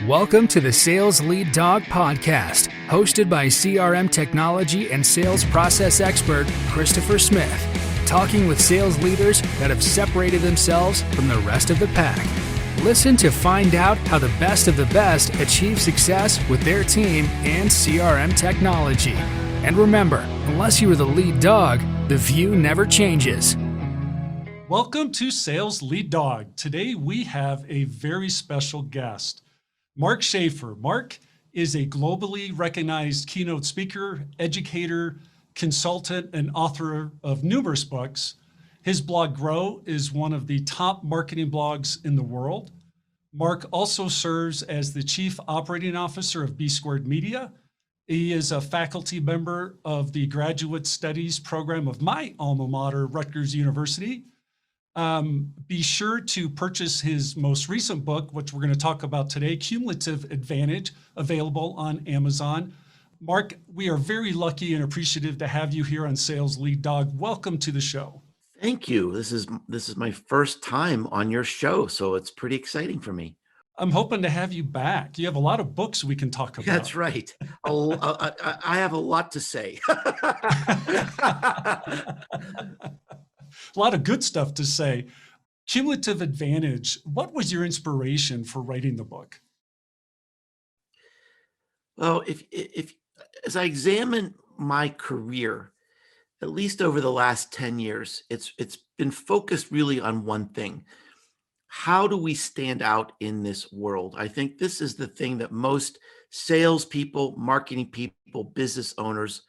Welcome to the Sales Lead Dog Podcast, hosted by CRM technology and sales process expert Christopher Smith, talking with sales leaders that have separated themselves from the rest of the pack. Listen to find out how the best of the best achieve success with their team and CRM technology. And remember, unless you are the lead dog, the view never changes. Welcome to Sales Lead Dog. Today we have a very special guest, Mark Schaeffer. Mark is a globally recognized keynote speaker, educator, consultant, and author of numerous books. His blog, Grow, is one of the top marketing blogs in the world. Mark also serves as the Chief Operating Officer of B Squared Media. He is a faculty member of the Graduate Studies program of my alma mater, Rutgers University. Be sure to purchase his most recent book, which we're going to talk about today, Cumulative Advantage, available on Amazon. Mark, we are very lucky and appreciative to have you here on Sales Lead Dog. Welcome to the show. Thank you. This is my first time on your show, so it's pretty exciting for me. I'm hoping to have you back. You have a lot of books we can talk about. That's right. I have a lot to say. A lot of good stuff to say. Cumulative Advantage, what was your inspiration for writing the book? Well, if as I examine my career, at least over the last 10 years, it's been focused really on one thing. How do we stand out in this world? I think this is the thing that most salespeople, marketing people, business owners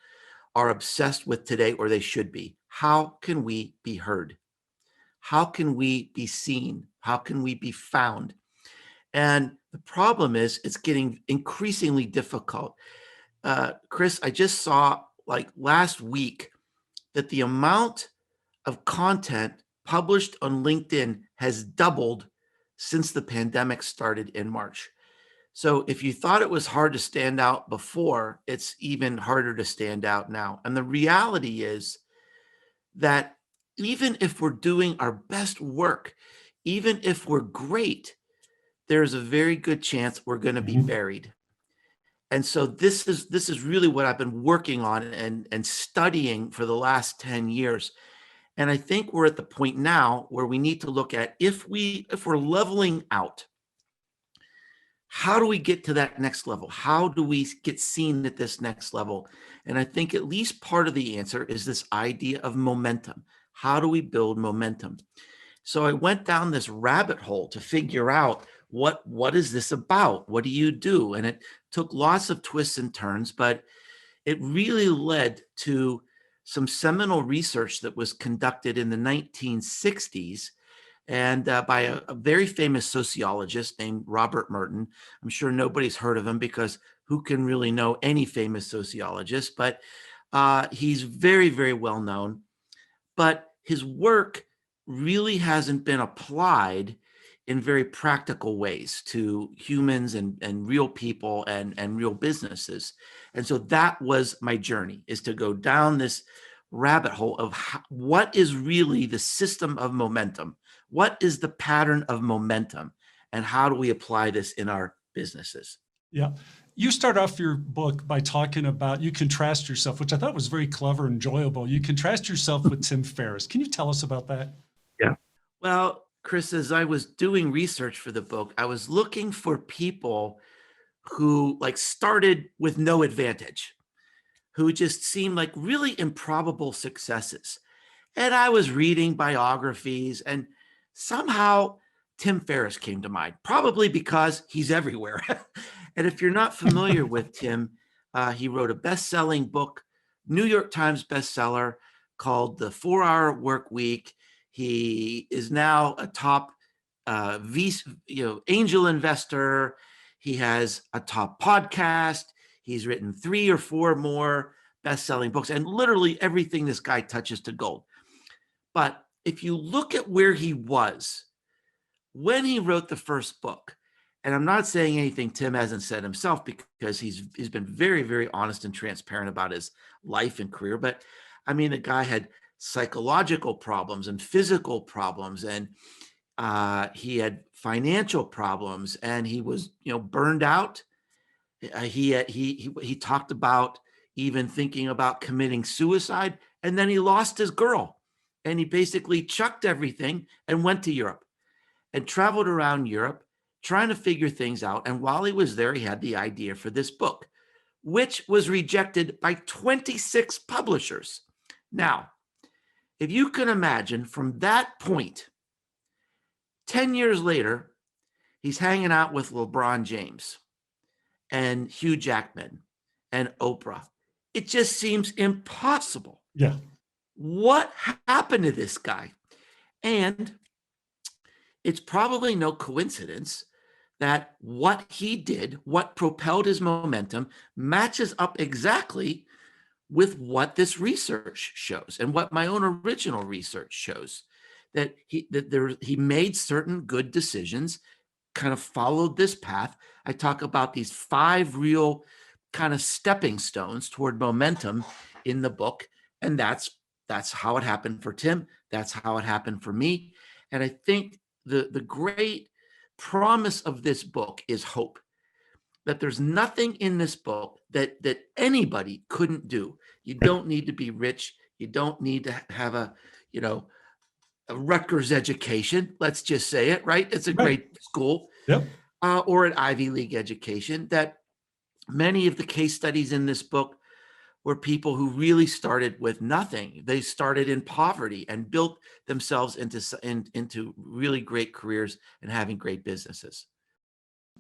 are obsessed with today, or they should be. How can we be heard? How can we be seen? How can we be found? And the problem is it's getting increasingly difficult. Chris, I just saw like last week that the amount of content published on LinkedIn has doubled since the pandemic started in March. So if you thought it was hard to stand out before, it's even harder to stand out now. And the reality is that even if we're doing our best work, even if we're great, there's a very good chance we're going to be buried. And so this is really what I've been working on and studying for the last 10 years. And I think we're at the point now where we need to look at if we're leveling out, how do we get to that next level? How do we get seen at this next level? And I think at least part of the answer is this idea of momentum. How do we build momentum? So I went down this rabbit hole to figure out what is this about? What do you do? And it took lots of twists and turns, but it really led to some seminal research that was conducted in the 1960s and by a very famous sociologist named Robert Merton. I'm sure nobody's heard of him because who can really know any famous sociologist, but he's very, very well known. But his work really hasn't been applied in very practical ways to humans and real people and real businesses. And so that was my journey, is to go down this rabbit hole of what is really the system of momentum? What is the pattern of momentum? And how do we apply this in our businesses? Yeah. You start off your book by talking about, you contrast yourself, which I thought was very clever and enjoyable. You contrast yourself with Tim Ferriss. Can you tell us about that? Yeah. Well, Chris, as I was doing research for the book, I was looking for people who started with no advantage, who just seemed like really improbable successes. And I was reading biographies and somehow Tim Ferriss came to mind, probably because he's everywhere. And if you're not familiar with Tim, he wrote a best-selling book, New York Times bestseller called The 4-Hour Work Week. He is now a top angel investor. He has a top podcast. He's written 3 or 4 more best-selling books, and literally everything this guy touches to gold. But if you look at where he was when he wrote the first book, and I'm not saying anything Tim hasn't said himself because he's been very, very honest and transparent about his life and career. But I mean, the guy had psychological problems and physical problems, and He had financial problems, and he was, burned out. He talked about even thinking about committing suicide, and then he lost his girl, and he basically chucked everything and went to Europe and traveled around Europe trying to figure things out. And while he was there, he had the idea for this book, which was rejected by 26 publishers. Now, if you can imagine, from that point, 10 years later, he's hanging out with LeBron James and Hugh Jackman and Oprah. It just seems impossible. Yeah. What happened to this guy? And it's probably no coincidence that what he did, what propelled his momentum, matches up exactly with what this research shows and what my own original research shows. That he made certain good decisions, kind of followed this path. I talk about these 5 real kind of stepping stones toward momentum in the book, and that's how it happened for Tim. That's how it happened for me. And I think the great promise of this book is hope. That there's nothing in this book that anybody couldn't do. You don't need to be rich. You don't need to have a Rutgers education. Let's just say it, right? It's a great school. Yep. Or an Ivy League education. That many of the case studies in this book were people who really started with nothing. They started in poverty and built themselves into really great careers and having great businesses.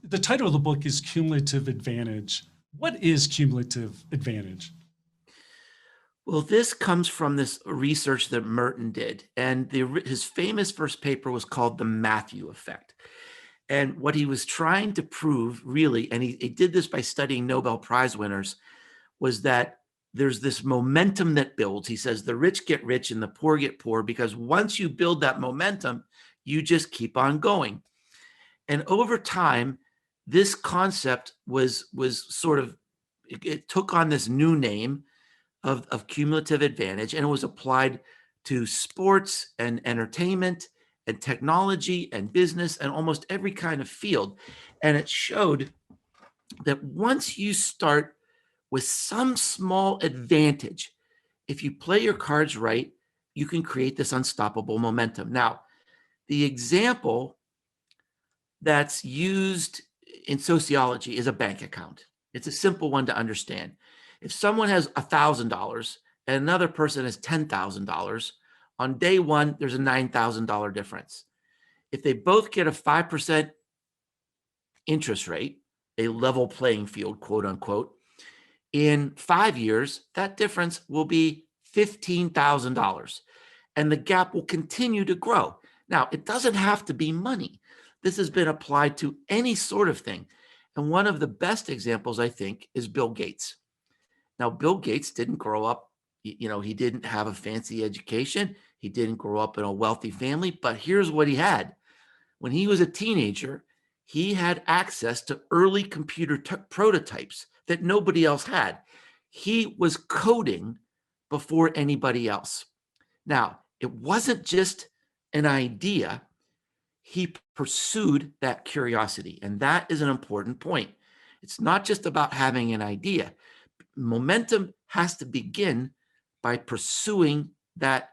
The title of the book is Cumulative Advantage. What is cumulative advantage? Well, this comes from this research that Merton did. And his famous first paper was called The Matthew Effect. And what he was trying to prove, really, and he did this by studying Nobel Prize winners, was that there's this momentum that builds. He says the rich get rich and the poor get poor, because once you build that momentum, you just keep on going. And over time, this concept was sort of, it took on this new name of cumulative advantage, and it was applied to sports and entertainment and technology and business and almost every kind of field. And it showed that once you start with some small advantage, if you play your cards right, you can create this unstoppable momentum. Now, the example that's used in sociology is a bank account. It's a simple one to understand. If someone has $1,000 and another person has $10,000, on day one, there's a $9,000 difference. If they both get a 5% interest rate, a level playing field, quote unquote, in 5 years, that difference will be $15,000, and the gap will continue to grow. Now, it doesn't have to be money. This has been applied to any sort of thing. And one of the best examples, I think, is Bill Gates. Now, Bill Gates didn't grow up, he didn't have a fancy education. He didn't grow up in a wealthy family, but here's what he had. When he was a teenager, he had access to early computer prototypes that nobody else had. He was coding before anybody else. Now, it wasn't just an idea. He pursued that curiosity, and that is an important point. It's not just about having an idea. Momentum has to begin by pursuing that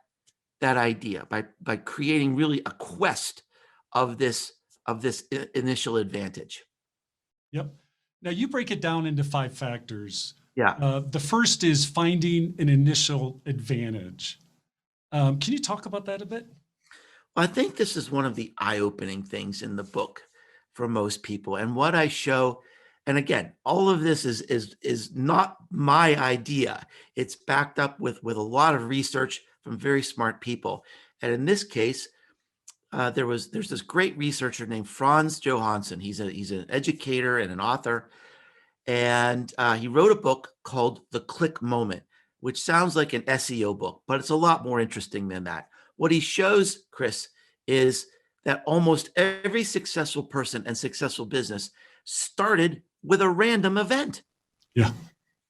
idea, by creating really a quest of this initial advantage. Yep. Now you break it down into 5 factors. Yeah. The first is finding an initial advantage. Can you talk about that a bit? Well, I think this is one of the eye-opening things in the book for most people. And what I show, and again, all of this is not my idea. It's backed up with a lot of research from very smart people. And in this case, there's this great researcher named Franz Johansson. He's an educator and an author, and he wrote a book called The Click Moment, which sounds like an SEO book, but it's a lot more interesting than that. What he shows, Chris, is that almost every successful person and successful business started with a random event. Yeah.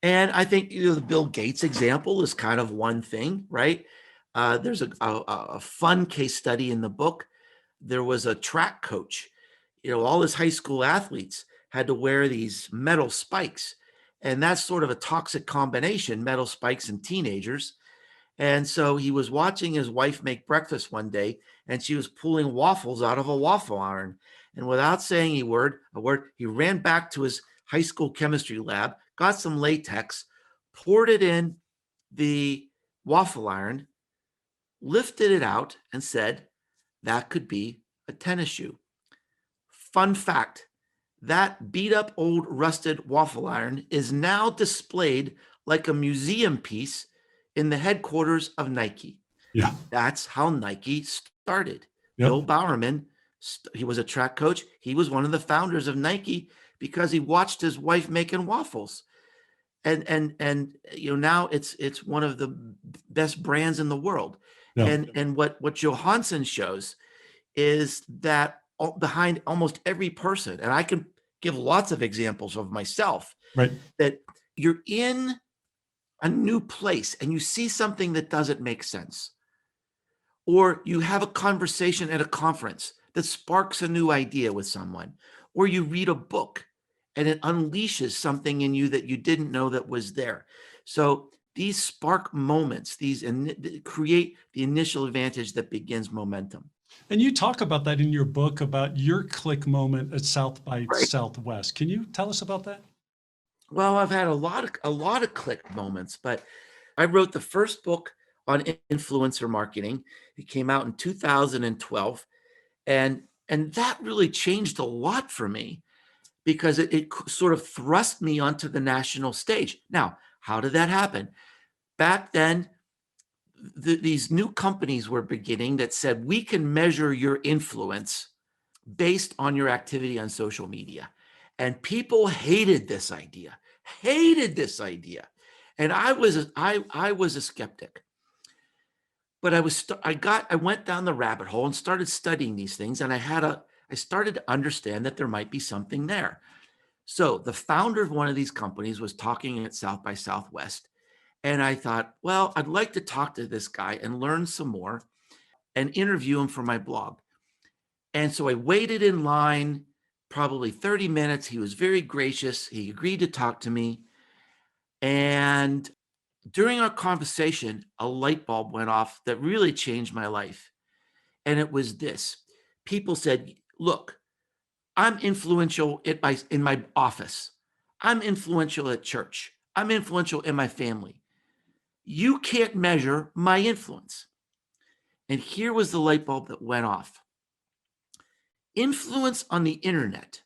And I think the Bill Gates example is kind of one thing, right? There's a fun case study in the book there was a track coach. All his high school athletes had to wear these metal spikes. And that's sort of a toxic combination, metal spikes and teenagers. And so he was watching his wife make breakfast one day, and she was pulling waffles out of a waffle iron. And without saying a word, he ran back to his high school chemistry lab, got some latex, poured it in the waffle iron, lifted it out, and said, that could be a tennis shoe. Fun fact, that beat up old rusted waffle iron is now displayed like a museum piece in the headquarters of Nike. Yeah. That's how Nike started. Yep. Bill Bowerman, he was a track coach. He was one of the founders of Nike because he watched his wife making waffles. And now it's one of the best brands in the world. Yeah. And what Johansson shows is that behind almost every person, and I can give lots of examples of myself, right, that you're in a new place and you see something that doesn't make sense, or you have a conversation at a conference that sparks a new idea with someone, or you read a book and it unleashes something in you that you didn't know that was there. So these spark moments, these create the initial advantage that begins momentum. And you talk about that in your book about your click moment at South by Southwest. Can you tell us about that? Well, I've had a lot of click moments, but I wrote the first book on influencer marketing. It came out in 2012, and that really changed a lot for me because it sort of thrust me onto the national stage. Now, how did that happen? Back then, these new companies were beginning that said, we can measure your influence based on your activity on social media. And people hated this idea. And I was a skeptic. But I went down the rabbit hole and started studying these things. And I started to understand that there might be something there. So the founder of one of these companies was talking at South by Southwest. And I thought, well, I'd like to talk to this guy and learn some more and interview him for my blog. And so I waited in line probably 30 minutes. He was very gracious. He agreed to talk to me. And during our conversation, a light bulb went off that really changed my life. And it was this. People said, look, I'm influential in my office. I'm influential at church. I'm influential in my family. You can't measure my influence. And here was the light bulb that went off. Influence on the internet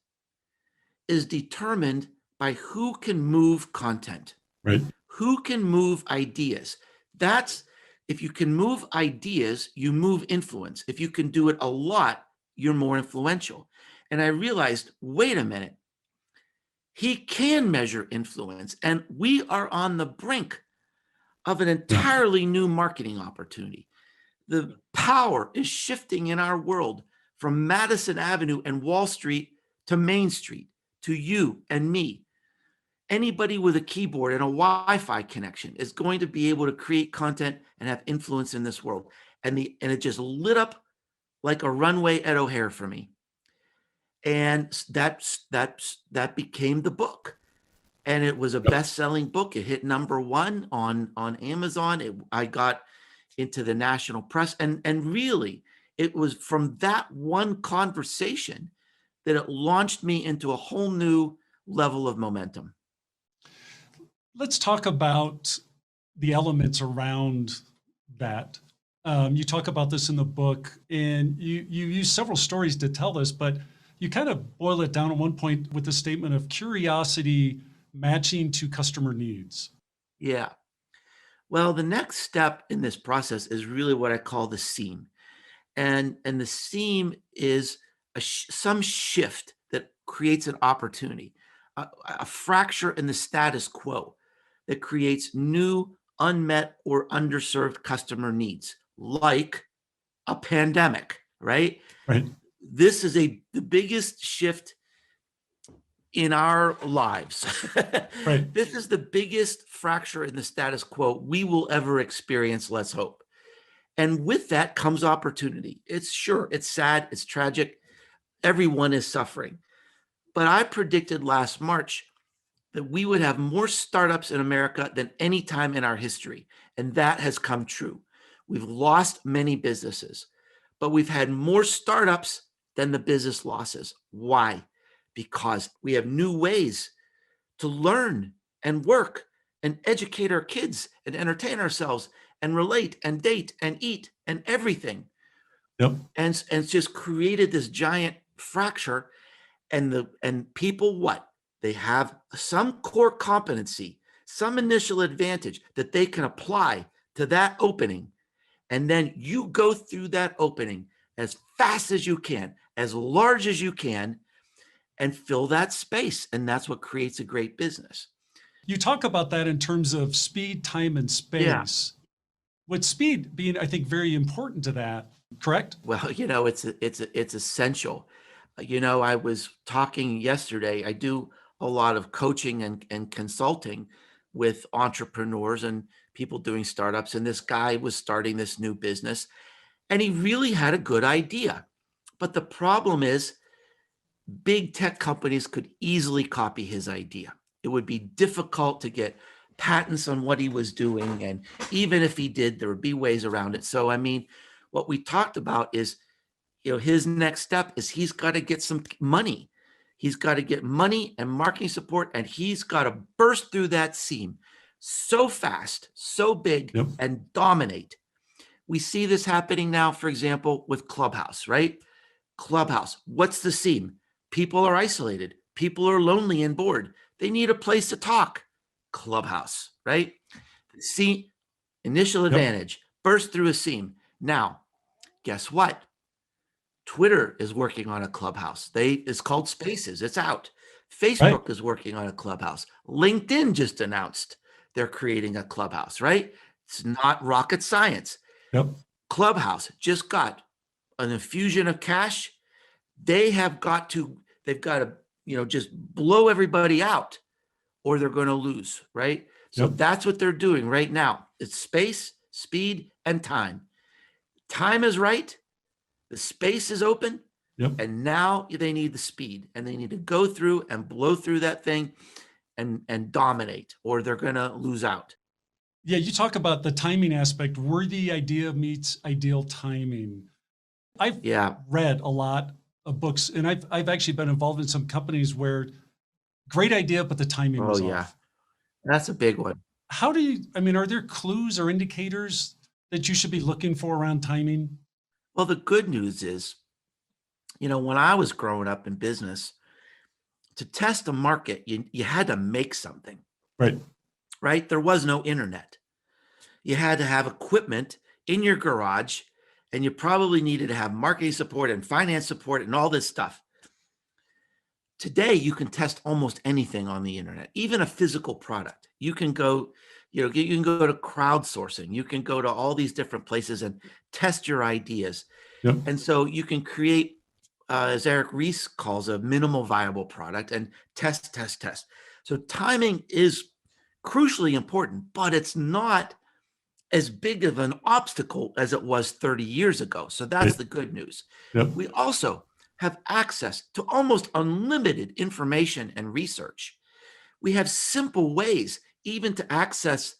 is determined by who can move content, right? Who can move ideas. If you can move ideas, you move influence. If you can do it a lot, you're more influential. And I realized, wait a minute, he can measure influence, and we are on the brink of an entirely new marketing opportunity. The power is shifting in our world from Madison Avenue and Wall Street to Main Street, to you and me. Anybody with a keyboard and a Wi-Fi connection is going to be able to create content and have influence in this world. And it just lit up like a runway at O'Hare for me. And that became the book. And it was a best-selling book. It hit #1 on Amazon. I got into the national press. And really, it was from that one conversation that it launched me into a whole new level of momentum. Let's talk about the elements around that. You talk about this in the book, and you use several stories to tell this, but you kind of boil it down at one point with the statement of curiosity matching to customer needs. Yeah. Well, the next step in this process is really what I call the seam. And the seam is some shift that creates an opportunity, a fracture in the status quo that creates new, unmet, or underserved customer needs, like a pandemic, right? Right. This is the biggest shift in our lives. Right. This is the biggest fracture in the status quo we will ever experience, let's hope. And with that comes opportunity. It's sad, it's tragic. Everyone is suffering. But I predicted last March that we would have more startups in America than any time in our history. And that has come true. We've lost many businesses, but we've had more startups than the business losses. Why? Because we have new ways to learn and work and educate our kids and entertain ourselves and relate and date and eat and everything. Yep. And it's just created this giant fracture. And people, what? They have some core competency, some initial advantage that they can apply to that opening. And then you go through that opening as fast as you can, as large as you can, and fill that space. And that's what creates a great business. You talk about that in terms of speed, time, and Yeah. space. With speed being, I think, very important to that, correct? Well, it's essential. I was talking yesterday. I do a lot of coaching and consulting with entrepreneurs and people doing startups. And this guy was starting this new business, and he really had a good idea. But the problem is, big tech companies could easily copy his idea. It would be difficult to get patents on what he was doing. And even if he did, there would be ways around it. So, I mean, what we talked about is, his next step is he's got to get some money. He's got to get money and marketing support, and he's got to burst through that seam so fast, so big, Yep. and dominate. We see this happening now, for example, with Clubhouse, right? Clubhouse, what's the seam? People are isolated. People are lonely and bored. They need a place to talk. Clubhouse, right? See, initial advantage, burst through a seam. Now, guess what? Twitter is working on a Clubhouse. It's called Spaces. It's out. Facebook is working on a Clubhouse. LinkedIn just announced they're creating a Clubhouse, right? It's not rocket science. Yep. Clubhouse just got an infusion of cash. They've got to, just blow everybody out, or they're going to lose, right? So that's what they're doing right now. It's space, speed, and time. Time is right. The space is open. Yep. And now they need the speed, and they need to go through and blow through that thing and dominate, or they're going to lose out. Yeah, you talk about the timing aspect. Worthy idea meets ideal timing. I've read a lot of books, and I've actually been involved in some companies where great idea, but the timing was off. That's a big one. Are there clues or indicators that you should be looking for around timing? Well, the good news is, when I was growing up in business, to test a market, you had to make something. Right? There was no internet. You had to have equipment in your garage, and you probably needed to have marketing support and finance support and all this stuff. Today, you can test almost anything on the internet, even a physical product. You can go, you can go to crowdsourcing. You can go to all these different places and test your ideas. Yep. And so you can create, as Eric Ries calls, a minimal viable product and test. So timing is crucially important, but it's not as big of an obstacle as it was 30 years ago. So that's the good news. Yep. We also have access to almost unlimited information and research. We have simple ways even to access,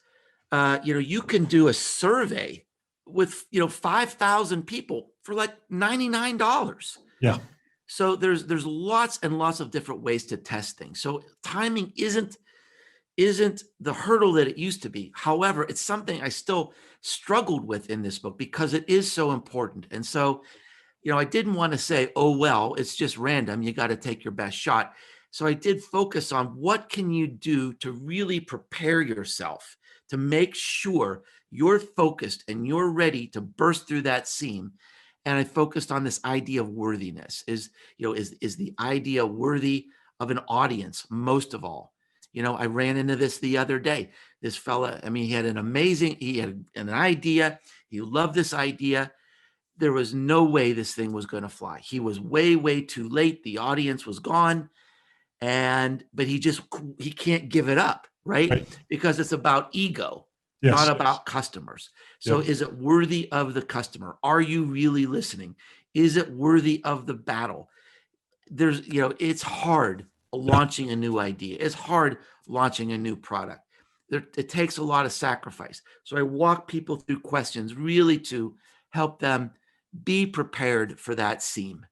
you can do a survey with, 5,000 people for like $99. Yeah. So there's lots and lots of different ways to test things. So timing isn't the hurdle that it used to be. However, it's something I still struggled with in this book because it is so important. And so, I didn't want to say, oh, well, it's just random. You got to take your best shot. So I did focus on what can you do to really prepare yourself to make sure you're focused and you're ready to burst through that seam. And I focused on this idea of worthiness. Is the idea worthy of an audience most of all? I ran into this the other day. This fella, he had an idea. He loved this idea. There was no way this thing was going to fly. He was way, way too late. The audience was gone. But he can't give it up, right? Because it's about ego. not Yes. about customers. So Yep. is it worthy of the customer? Are you really listening? Is it worthy of the battle? It's hard launching a new idea. It's hard launching a new product. It takes a lot of sacrifice. So I walk people through questions really to help them be prepared for that seam.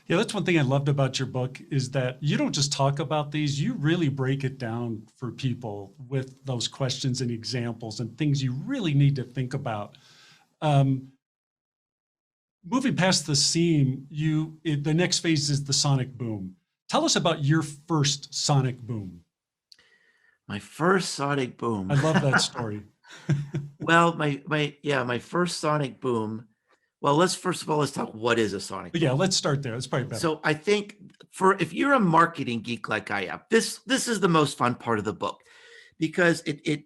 Yeah, that's one thing I loved about your book is that you don't just talk about these, you really break it down for people with those questions and examples and things you really need to think about. Moving past the seam, the next phase is the sonic boom. Tell us about your first sonic boom. My first sonic boom. I love that story. Well, my first sonic boom. Well, let's talk what is a sonic But boom. yeah, let's start there. That's probably better. So I think if you're a marketing geek like I am, this is the most fun part of the book because it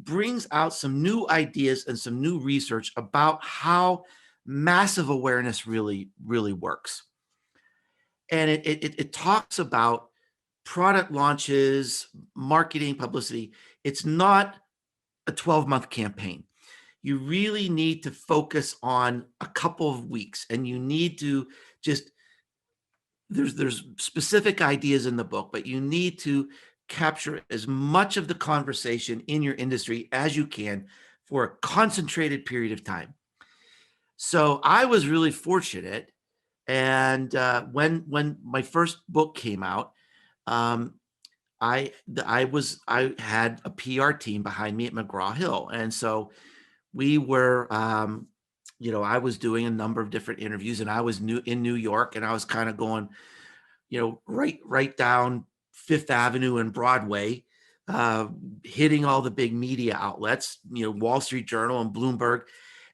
brings out some new ideas and some new research about how massive awareness really works. And it talks about product launches, marketing, publicity. It's not a 12-month campaign. You really need to focus on a couple of weeks, and you need to just there's specific ideas in the book, but you need to capture as much of the conversation in your industry as you can for a concentrated period of time. So I was really fortunate, and when my first book came out, um, I had a PR team behind me at McGraw-Hill, and so we were, I was doing a number of different interviews, and I was in New York, and I was kind of going, right down Fifth Avenue and Broadway, uh, hitting all the big media outlets, Wall Street Journal and Bloomberg.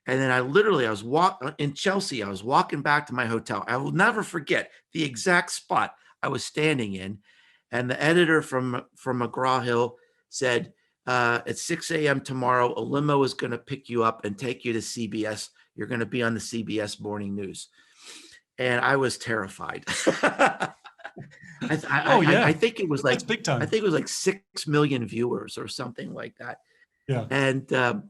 And then I was in Chelsea. I was walking back to my hotel. I will never forget the exact spot I was standing in. And the editor from McGraw-Hill said, at 6 a.m. tomorrow, a limo is going to pick you up and take you to CBS. You're going to be on the CBS Morning News. And I was terrified. I think it was like That's big time. I think it was like 6 million viewers or something like that. Yeah. And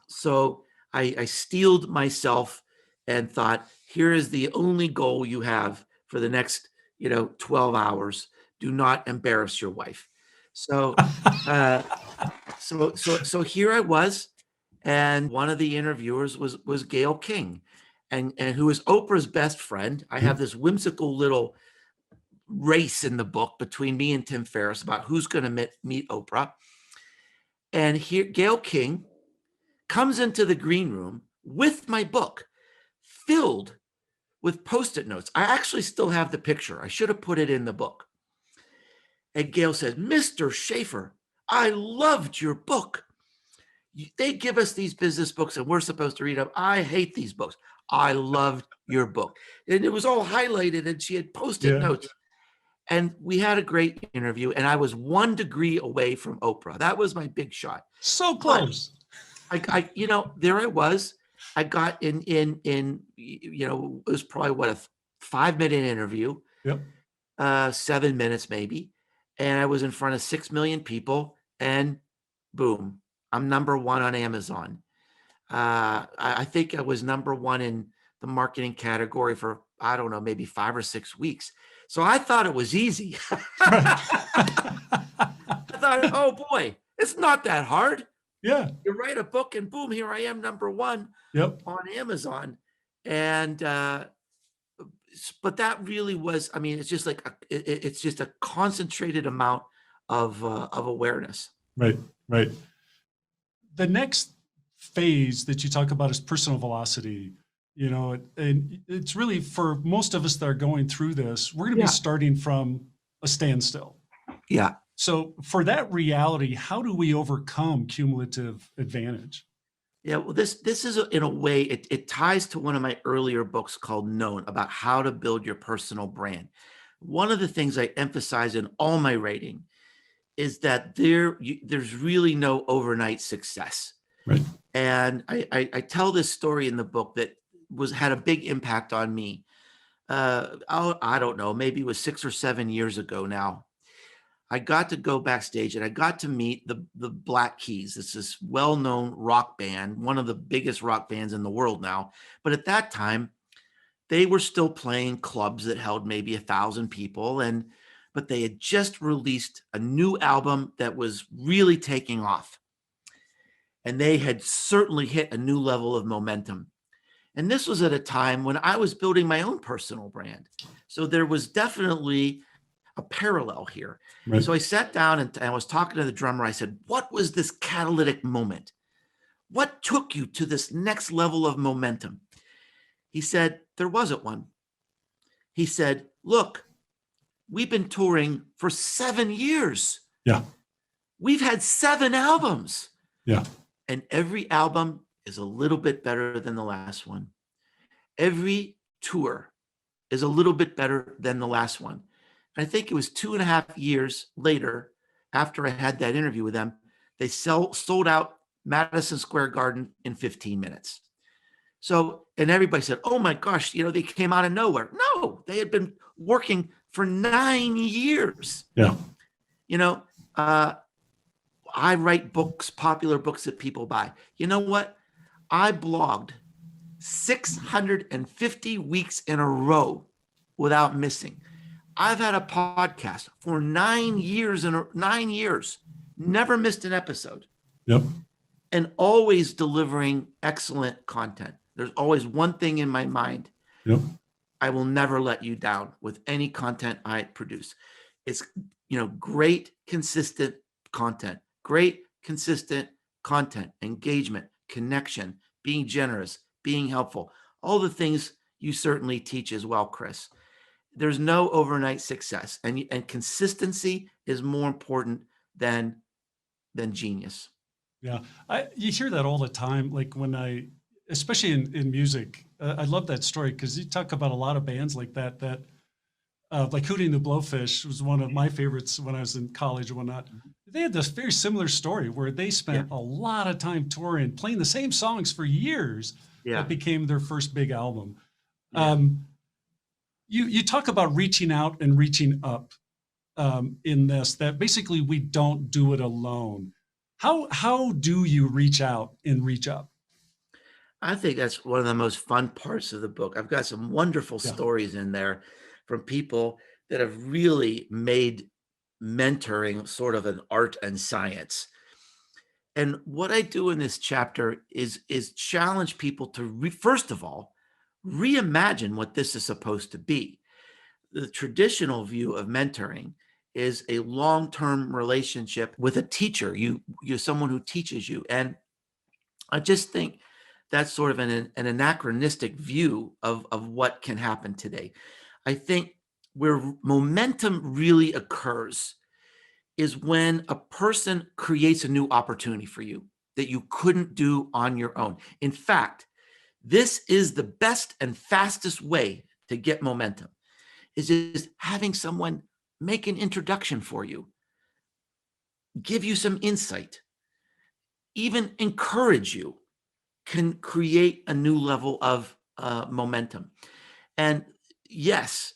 so I steeled myself and thought, here is the only goal you have for the next 12 hours. Do not embarrass your wife. So so here I was, and one of the interviewers was Gayle King, and who is Oprah's best friend. I have this whimsical little race in the book between me and Tim Ferriss about who's going to meet Oprah. And here Gayle King comes into the green room with my book filled with Post-it notes. I actually still have the picture. I should have put it in the book. And Gayle says, "Mr. Schaeffer, I loved your book. They give us these business books and we're supposed to read them. I hate these books. I loved your book." And it was all highlighted, and she had Post-it notes. And we had a great interview, and I was 1 degree away from Oprah. That was my big shot. So close. But there I was. I got in, it was probably a 5-minute interview. Yep. 7 minutes maybe. And I was in front of 6 million people, and boom, I'm number 1 on Amazon. I think I was number 1 in the marketing category for, I don't know, maybe 5 or 6 weeks. So I thought it was easy. I thought, oh boy, it's not that hard. Yeah. You write a book and boom, here I am, number 1 on Amazon. And, but that really was, it's just like, it's just a concentrated amount of awareness. Right. The next phase that you talk about is personal velocity. And it's really, for most of us that are going through this, we're going to be starting from a standstill. Yeah. So for that reality, how do we overcome cumulative advantage? Yeah, well, this is in a way, it ties to one of my earlier books called Known, about how to build your personal brand. One of the things I emphasize in all my writing is that there's really no overnight success. Right. And I tell this story in the book that had a big impact on me. I don't know, maybe it was 6 or 7 years ago now. I got to go backstage and I got to meet the Black Keys. It's this well-known rock band, one of the biggest rock bands in the world now. But at that time, they were still playing clubs that held maybe 1,000 people. But they had just released a new album that was really taking off. And they had certainly hit a new level of momentum. And this was at a time when I was building my own personal brand. So there was definitely a parallel here. Right. So I sat down and I was talking to the drummer. I said, what was this catalytic moment? What took you to this next level of momentum? He said, there wasn't one. He said, look, we've been touring for 7 years. Yeah. We've had 7 albums. Yeah. And every album is a little bit better than the last one. Every tour is a little bit better than the last one. And I think it was 2.5 years later, after I had that interview with them, they sold out Madison Square Garden in 15 minutes. So, and everybody said, oh my gosh, they came out of nowhere. No, they had been working for 9 years. Yeah. I write books, popular books that people buy. You know what? I blogged 650 weeks in a row without missing. I've had a podcast for 9 years, never missed an episode. Yep. And always delivering excellent content. There's always one thing in my mind. Yep. I will never let you down with any content I produce. It's, great, consistent content, engagement, connection, being generous, being helpful, all the things you certainly teach as well, Chris. There's no overnight success, and consistency is more important than genius. Yeah. You hear that all the time. Like especially in music, I love that story because you talk about a lot of bands like that, like Hootie and the Blowfish was one of my favorites when I was in college and whatnot. They had this very similar story where they spent a lot of time touring, playing the same songs for years. That became their first big album. Yeah. You talk about reaching out and reaching up in this, that basically we don't do it alone. How do you reach out and reach up? I think that's one of the most fun parts of the book. I've got some wonderful stories in there from people that have really made mentoring sort of an art and science. And what I do in this chapter is challenge people to, first of all, reimagine what this is supposed to be. The traditional view of mentoring is a long-term relationship with a teacher, you're someone who teaches you. And I just think that's sort of an anachronistic view of what can happen today. I think where momentum really occurs is when a person creates a new opportunity for you that you couldn't do on your own. In fact, this is the best and fastest way to get momentum, is just having someone make an introduction for you, give you some insight, even encourage you, can create a new level of momentum. And yes,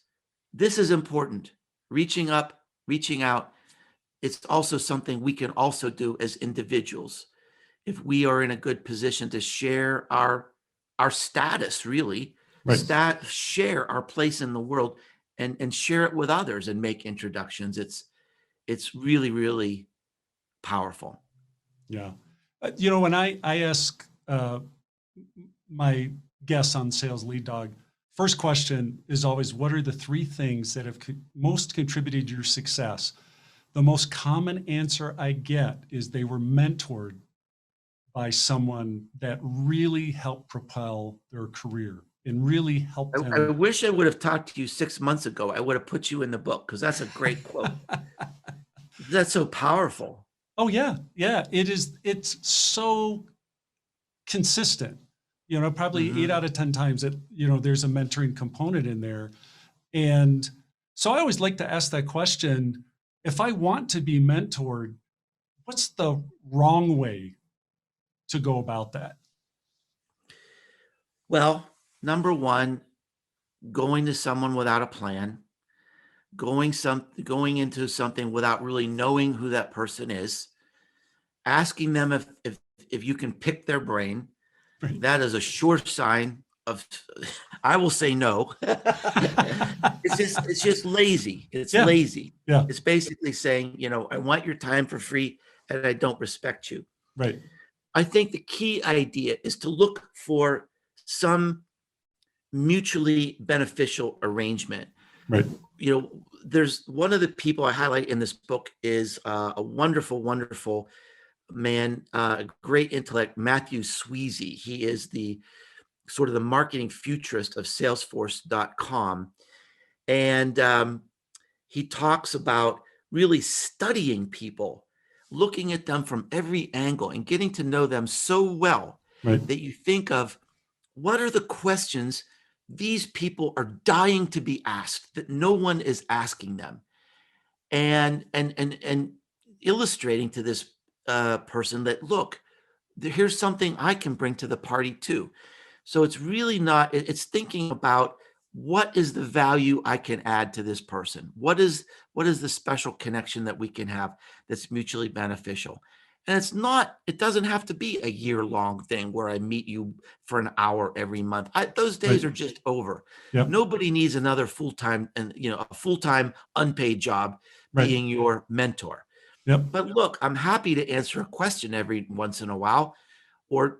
this is important. Reaching up, reaching out. It's also something we can also do as individuals. If we are in a good position to share our status, really, right. Share our place in the world and share it with others and make introductions. It's really, really powerful. Yeah. When I ask my guests on Sales Lead Dog, first question is always, what are the 3 things that have most contributed to your success? The most common answer I get is they were mentored by someone that really helped propel their career and really helped them. I wish I would have talked to you 6 months ago. I would have put you in the book, because that's a great quote. That's so powerful. Oh yeah. Yeah. It is. It's so consistent, probably 8 out of 10 times that, there's a mentoring component in there. And so I always like to ask that question. If I want to be mentored, what's the wrong way to go about that? Well, number one, going to someone without a plan. going into something without really knowing who that person is, asking them if you can pick their brain. Right. That is a sure sign of I will say no. It's just lazy. It's Yeah. lazy. Yeah. It's basically saying, I want your time for free and I don't respect you. Right. I think the key idea is to look for some mutually beneficial arrangement. Right. There's one of the people I highlight in this book is a wonderful, wonderful man, great intellect, Matthew Sweezy. He is the sort of the marketing futurist of Salesforce.com. And he talks about really studying people, looking at them from every angle and getting to know them so well Right. that you think of what are the questions these people are dying to be asked that no one is asking them, and illustrating to this person that, look, here's something I can bring to the party too. So it's really not, it's thinking about what is the value I can add to this person? What is the special connection that we can have that's mutually beneficial? And it doesn't have to be a year-long thing where I meet you for an hour every month. Those days Right. are just over. Yep. Nobody needs another full-time a full-time unpaid job Right. being your mentor. Yep. But look, I'm happy to answer a question every once in a while, or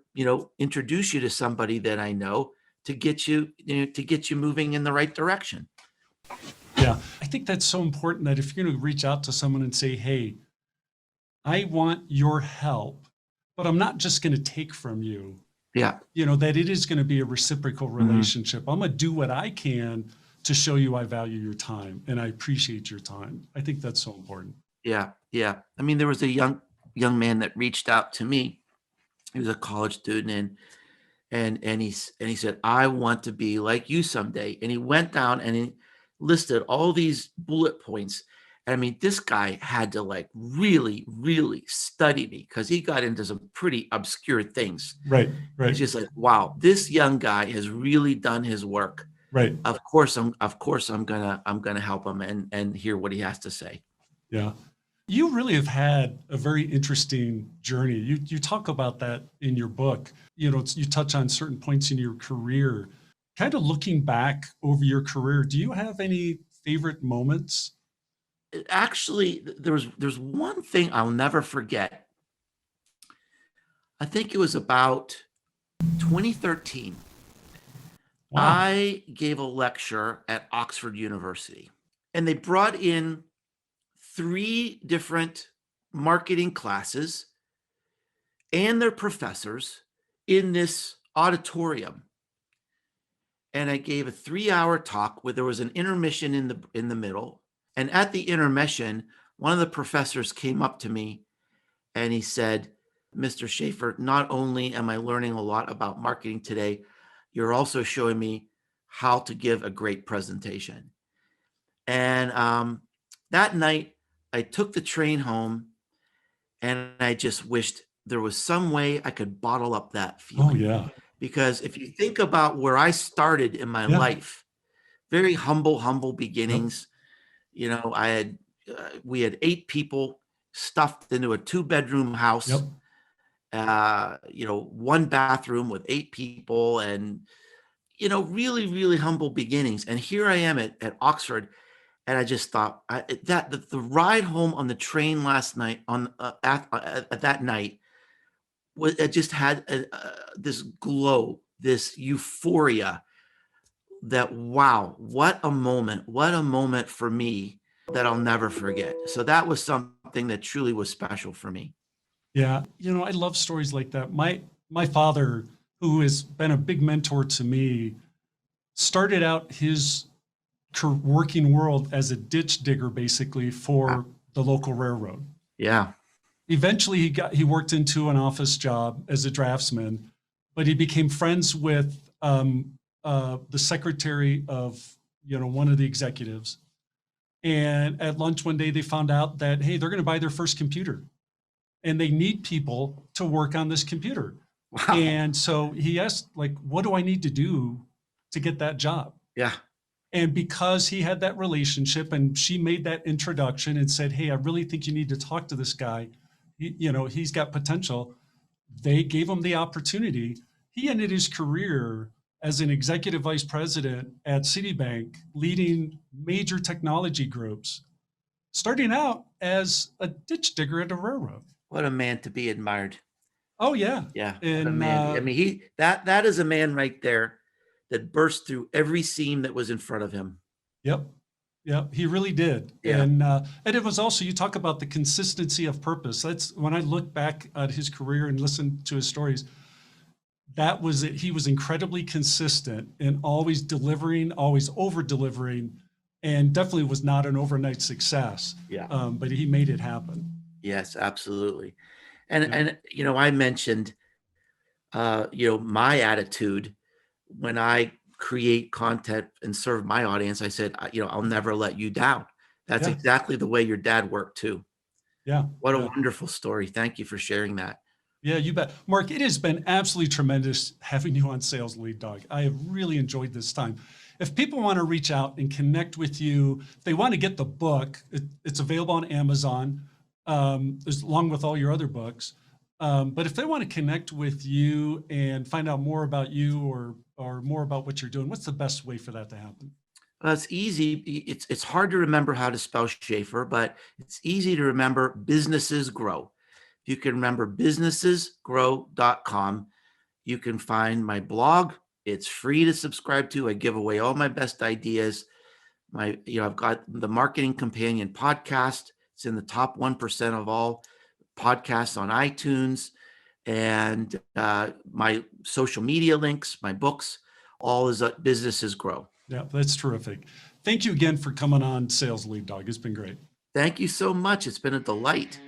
introduce you to somebody that I know to get you moving in the right direction. Yeah. I think that's so important that if you're going to reach out to someone and say, hey, I want your help, but I'm not just going to take from you. Yeah. That it is going to be a reciprocal relationship. I'm going to do what I can to show you I value your time and I appreciate your time. I think that's so important. Yeah. Yeah. I mean, there was a young man that reached out to me. He was a college student, and he said, I want to be like you someday. And he went down and he listed all these bullet points. I mean, this guy had to like really, really study me because he got into some pretty obscure things. Right. Right. It's just like, wow, this young guy has really done his work. Right. Of course I'm gonna help him and hear what he has to say. Yeah. You really have had a very interesting journey. You talk about that in your book. You touch on certain points in your career. Kind of looking back over your career, do you have any favorite moments? Actually, there's one thing I'll never forget. I think it was about 2013. Wow. I gave a lecture at Oxford University, and they brought in 3 different marketing classes and their professors in this auditorium. And I gave a 3-hour talk where there was an intermission in the middle. And at the intermission, one of the professors came up to me and he said, Mr. Schaeffer, not only am I learning a lot about marketing today, you're also showing me how to give a great presentation. And that night, I took the train home and I just wished there was some way I could bottle up that feeling. Oh, yeah. Because if you think about where I started in my Yeah. life, very humble beginnings. Yep. We had 8 people stuffed into a 2-bedroom house. Yep. 1 bathroom with 8 people, and really, really humble beginnings. And here I am at Oxford, and I just thought that the ride home on the train last night at that night it just had this glow, this euphoria. That, wow, what a moment for me that I'll never forget. So that was something that truly was special for me. Yeah. I love stories like that. My father, who has been a big mentor to me, started out his working world as a ditch digger, basically, for the local railroad. Yeah. Eventually he worked into an office job as a draftsman, but he became friends with the secretary of one of the executives. And at lunch one day, they found out that, hey, they're going to buy their first computer and they need people to work on this computer. Wow. And so he asked, like, what do I need to do to get that job? Yeah. And because he had that relationship and she made that introduction and said, hey, I really think you need to talk to this guy. He's got potential. They gave him the opportunity. He ended his career as an executive vice president at Citibank, leading major technology groups, starting out as a ditch digger at a railroad. What a man to be admired. Oh, yeah. Yeah. And what a man. I mean, that is a man right there that burst through every seam that was in front of him. Yep. He really did. Yeah. And it was also, you talk about the consistency of purpose. That's when I look back at his career and listen to his stories, that was it. He was incredibly consistent and always delivering, always over delivering, and definitely was not an overnight success. Yeah. But he made it happen. Yes, absolutely. And I mentioned, my attitude when I create content and serve my audience. I said, I'll never let you down. That's exactly the way your dad worked too. Yeah. What a wonderful story. Thank you for sharing that. Yeah, you bet. Mark, it has been absolutely tremendous having you on Sales Lead Dog. I have really enjoyed this time. If people want to reach out and connect with you, if they want to get the book, it's available on Amazon, along with all your other books. But if they want to connect with you and find out more about you or more about what you're doing, what's the best way for that to happen? It's easy. It's hard to remember how to spell Schaeffer, but it's easy to remember Businesses Grow. You can remember businessesgrow.com. You can find my blog. It's free to subscribe to. I give away all my best ideas. I've got the Marketing Companion podcast. It's in the top 1% of all podcasts on iTunes, and my social media links, my books, all is at Businesses Grow. Yeah, that's terrific. Thank you again for coming on Sales Lead Dog. It's been great. Thank you so much. It's been a delight.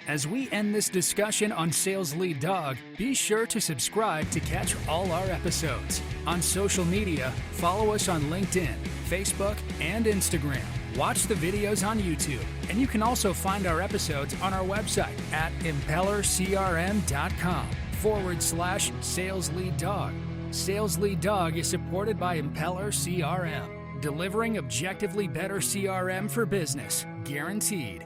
As we end this discussion on Sales Lead Dog, be sure to subscribe to catch all our episodes. On social media, follow us on LinkedIn, Facebook, and Instagram. Watch the videos on YouTube, and you can also find our episodes on our website at impellercrm.com/Sales Lead Dog. Sales Lead Dog is supported by Impeller CRM, delivering objectively better CRM for business, guaranteed.